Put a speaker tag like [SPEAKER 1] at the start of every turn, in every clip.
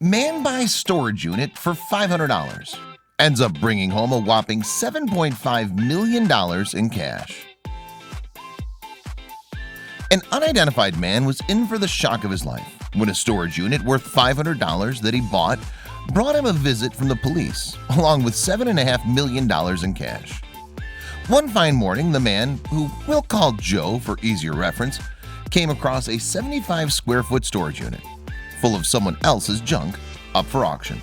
[SPEAKER 1] Man buys storage unit for $500. Ends up bringing home a whopping $7.5 million in cash. An unidentified man was in for the shock of his life when a storage unit worth $500 that he bought brought him a visit from the police, along with $7.5 million in cash. One fine morning, the man, who we'll call Joe for easier reference, came across a 75 square foot storage unit full of someone else's junk up for auction.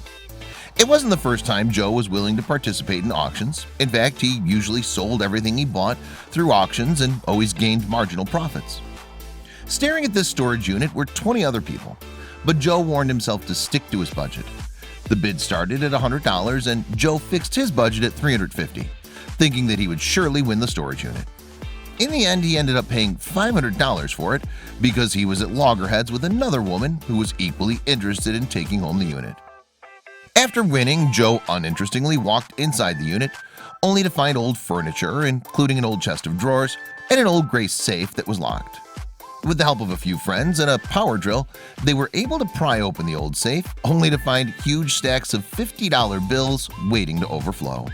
[SPEAKER 1] It wasn't the first time Joe was willing to participate in auctions. In fact, he usually sold everything he bought through auctions and always gained marginal profits. Staring at this storage unit were 20 other people, but Joe warned himself to stick to his budget. The bid started at $100 and Joe fixed his budget at $350, thinking that he would surely win the storage unit. In the end, he ended up paying $500 for it because he was at loggerheads with another woman who was equally interested in taking home the unit. After winning, Joe uninterestingly walked inside the unit, only to find old furniture, including an old chest of drawers and an old gray safe that was locked. With the help of a few friends and a power drill, they were able to pry open the old safe, only to find huge stacks of $50 bills waiting to overflow.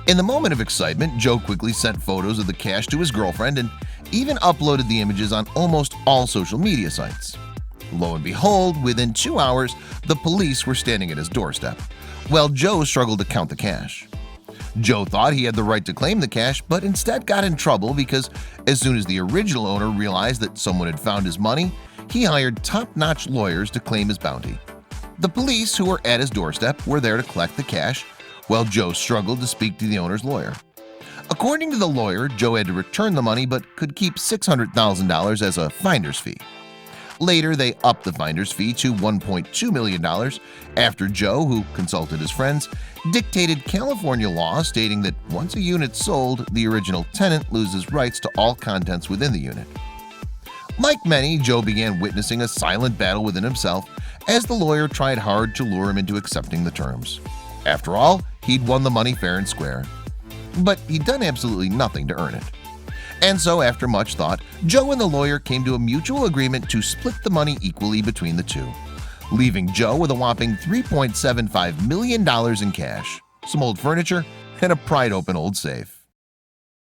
[SPEAKER 1] In the moment of excitement, Joe quickly sent photos of the cash to his girlfriend and even uploaded the images on almost all social media sites. Lo and behold, within 2 hours, the police were standing at his doorstep, while Joe struggled to count the cash. Joe thought he had the right to claim the cash, but instead got in trouble because as soon as the original owner realized that someone had found his money, he hired top-notch lawyers to claim his bounty. The police, who were at his doorstep, were there to collect the cash, while Joe struggled to speak to the owner's lawyer. According to the lawyer, Joe had to return the money but could keep $600,000 as a finder's fee. Later, they upped the finder's fee to $1.2 million after Joe, who consulted his friends, dictated California law stating that once a unit sold, the original tenant loses rights to all contents within the unit. Like many, Joe began witnessing a silent battle within himself as the lawyer tried hard to lure him into accepting the terms. After all, he'd won the money fair and square. But he'd done absolutely nothing to earn it. And so, after much thought, Joe and the lawyer came to a mutual agreement to split the money equally between the two, leaving Joe with a whopping $3.75 million in cash, some old furniture, and a pried open old safe.